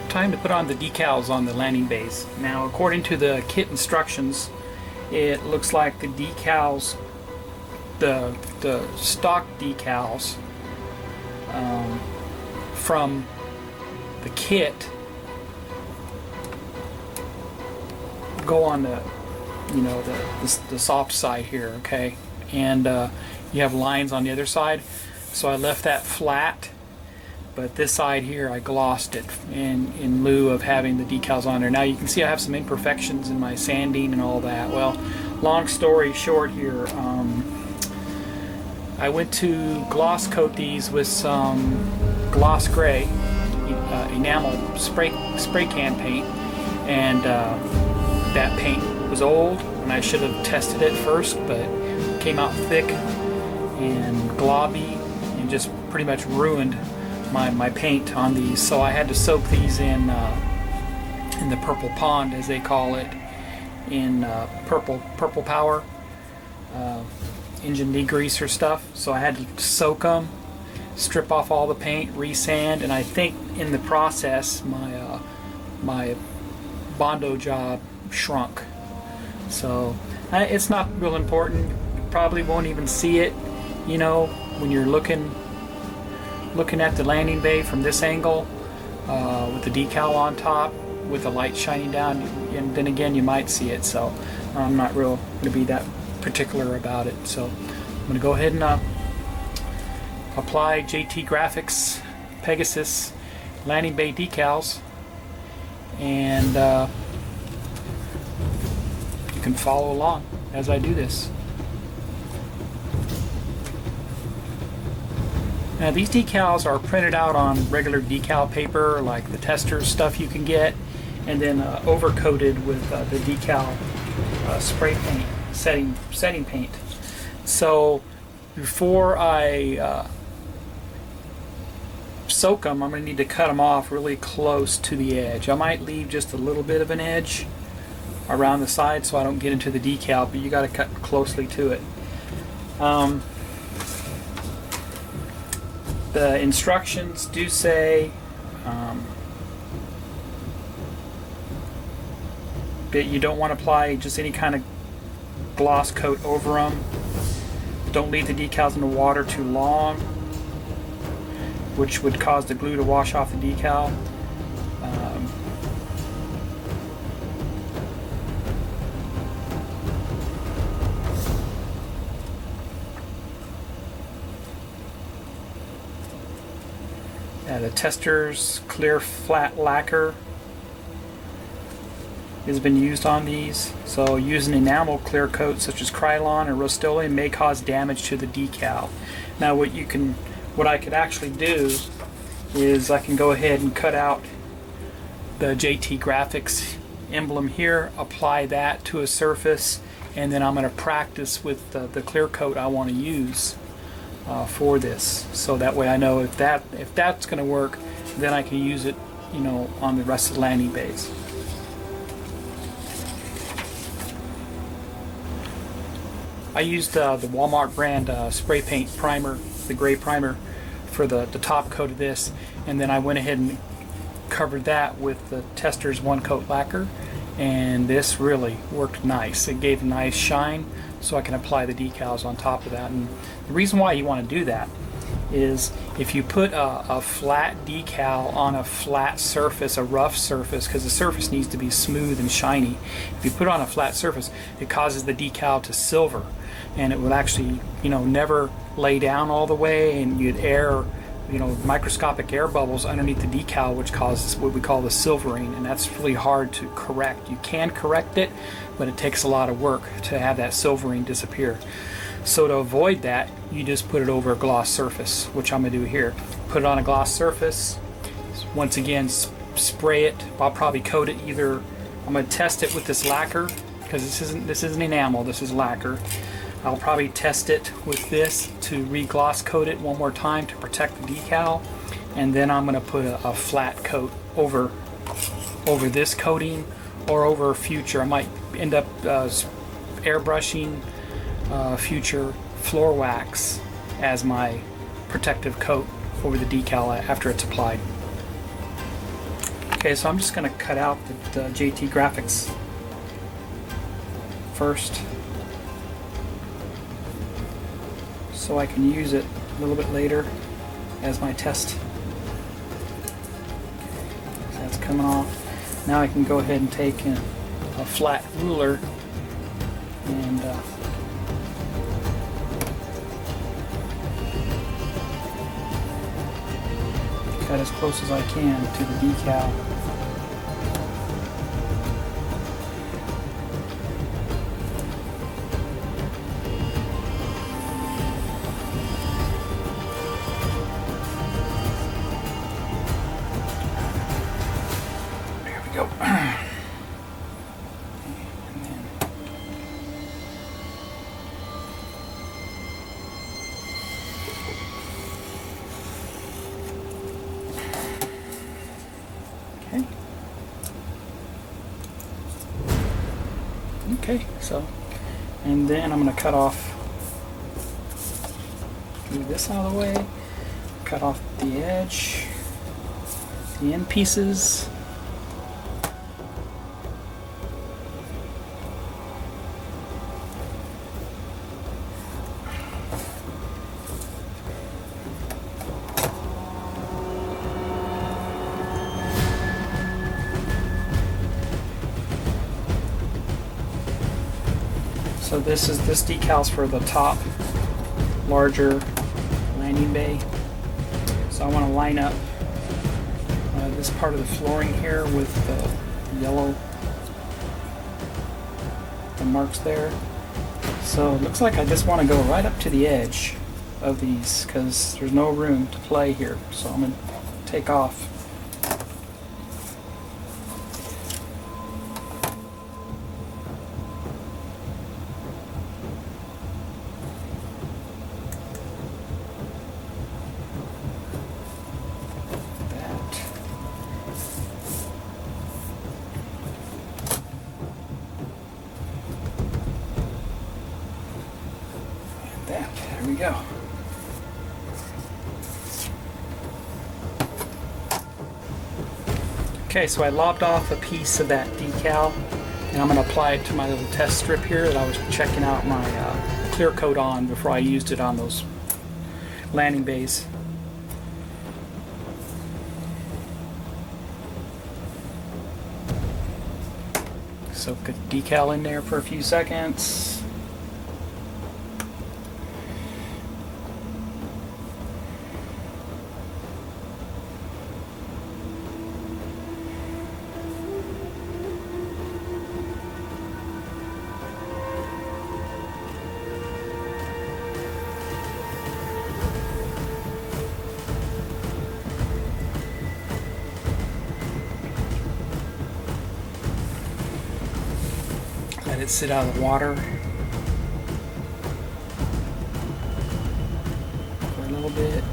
Time to put on the decals on the landing bays. Now, according to the kit instructions, it looks like the decals, the stock decals from the kit go on the, you know, the soft side here, okay? And you have lines on the other side, so I left that flat. But this side here, I glossed it in lieu of having the decals on there. Now you can see I have some imperfections in my sanding and all that. Well, long story short here, I went to gloss coat these with some gloss gray enamel spray can paint, and that paint was old, and I should have tested it first, but it came out thick and globby and just pretty much ruined my paint on these. So I had to soak these in the purple pond, as they call it, in purple power engine degreaser stuff. So I had to soak them, strip off all the paint, resand, and I think in the process my Bondo job shrunk. So it's not real important. You probably won't even see it, you know, when you're looking at the landing bay from this angle, with the decal on top, with the light shining down, and then again you might see it. So I'm not real going to be that particular about it. So I'm going to go ahead and apply JT Graphics Pegasus landing bay decals, and you can follow along as I do this. Now these decals are printed out on regular decal paper, like the tester stuff you can get, and then overcoated with the decal spray paint, setting paint. So before I soak them, I'm going to need to cut them off really close to the edge. I might leave just a little bit of an edge around the side so I don't get into the decal, but you got to cut closely to it. The instructions do say that you don't want to apply just any kind of gloss coat over them. Don't leave the decals in the water too long, which would cause the glue to wash off the decal. The tester's clear flat lacquer has been used on these. So using enamel clear coat such as Krylon or Rust-Oleum may cause damage to the decal. Now what I could actually do is I can go ahead and cut out the JT Graphics emblem here, apply that to a surface, and then I'm going to practice with the clear coat I want to use for this, so that way I know if that's going to work, then I can use it, you know, on the rest of the landing bays. I used the Walmart brand spray paint primer, the gray primer, for the top coat of this, and then I went ahead and covered that with the tester's one coat lacquer, and this really worked nice. It gave a nice shine, so I can apply the decals on top of that. And the reason why you want to do that is if you put a flat decal on a flat surface, a rough surface, because the surface needs to be smooth and shiny. If you put it on a flat surface, it causes the decal to silver, and it will actually, you know, never lay down all the way, and you'd air, you know, microscopic air bubbles underneath the decal, which causes what we call the silvering, and that's really hard to correct. You can correct it, but it takes a lot of work to have that silvering disappear. So to avoid that, you just put it over a gloss surface, which I'm going to do here. Put it on a gloss surface. Once again, spray it. I'll probably coat it either. I'm going to test it with this lacquer, because this isn't enamel. This is lacquer. I'll probably test it with this to re-gloss coat it one more time to protect the decal, and then I'm going to put a flat coat over this coating, or over future. I might end up airbrushing future floor wax as my protective coat over the decal after it's applied. Okay, so I'm just going to cut out the JT graphics first, so I can use it a little bit later as my test. So that's coming off. Now I can go ahead and take a flat ruler and cut as close as I can to the decal. There we go. Okay, so, and then I'm going to cut off, move this out of the way, cut off the edge, the end pieces. So this decal's for the top, larger landing bay. So I want to line up this part of the flooring here with the yellow, the marks there. So it looks like I just want to go right up to the edge of these because there's no room to play here. So I'm going to take off. There we go. Okay, so I lobbed off a piece of that decal, and I'm going to apply it to my little test strip here that I was checking out my clear coat on before I used it on those landing bays. So put decal in there for a few seconds. Let it sit out of the water for a little bit.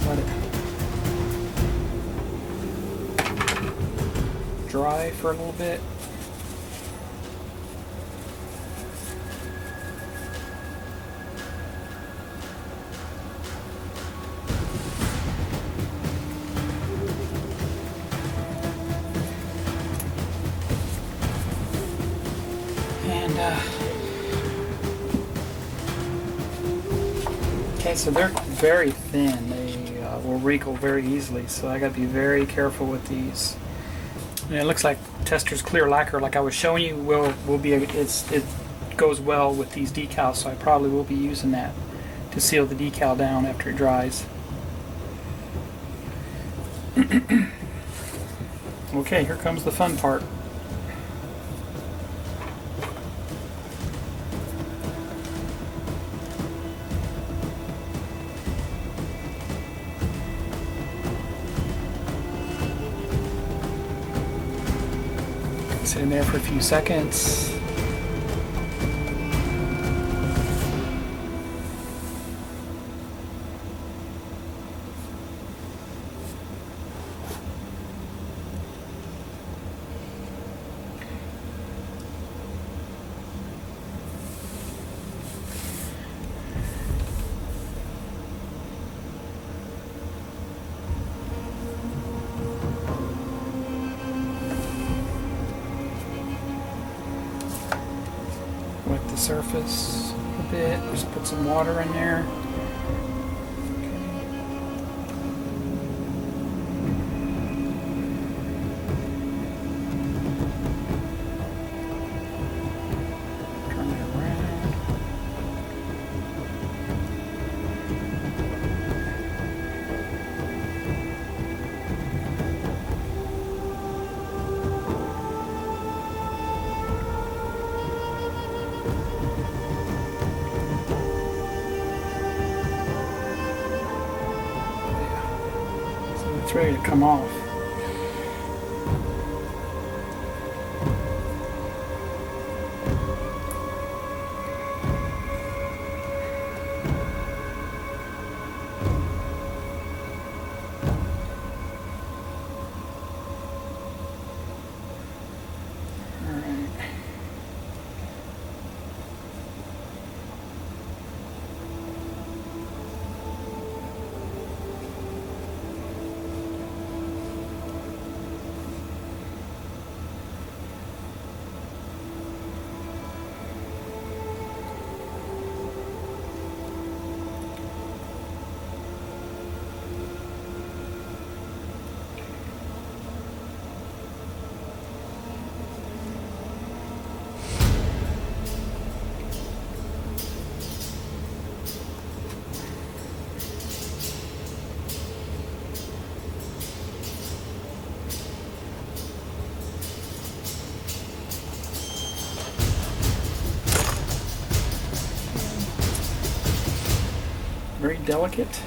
Let it dry for a little bit. And okay, so they're very thin. They will wrinkle very easily, so I got to be very careful with these. And it looks like Tester's clear lacquer, like I was showing you, will be it goes well with these decals, so I probably will be using that to seal the decal down after it dries. Okay, here comes the fun part. Sit in there for a few seconds. Wet the surface a bit, just put some water in there. Turn it around. It's ready to come off. All right. Very delicate.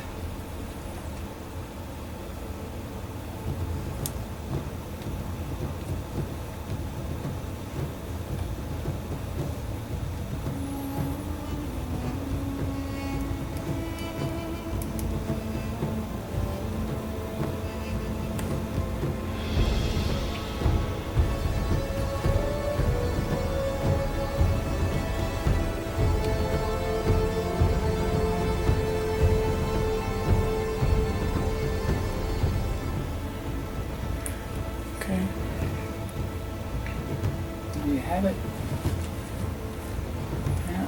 Okay. There you have it. Yeah.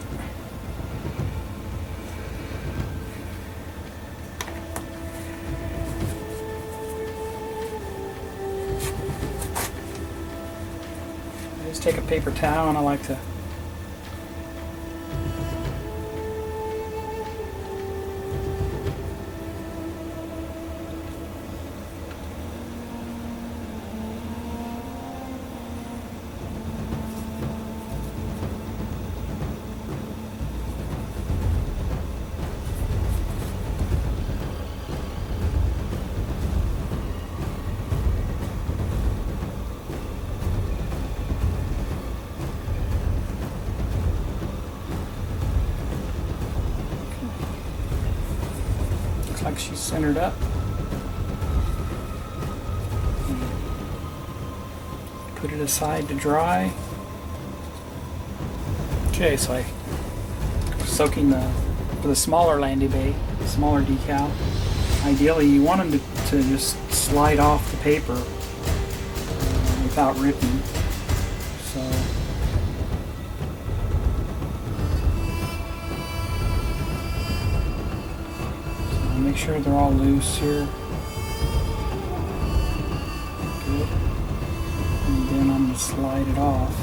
I just take a paper towel and I like to like she's centered up. Put it aside to dry. Okay, so I'm soaking for the smaller Landy bay, smaller decal. Ideally, you want them to just slide off the paper without ripping. So. Make sure they're all loose here. Good. And then I'm going to slide it off.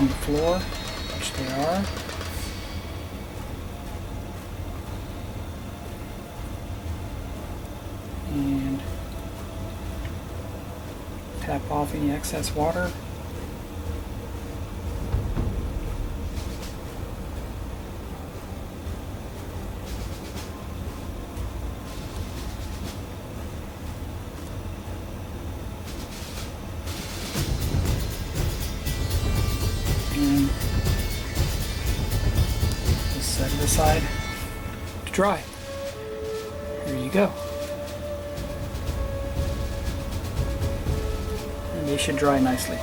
from the floor, which they are. And tap off any excess water. And just set it aside to dry. Here you go. And they should dry nicely.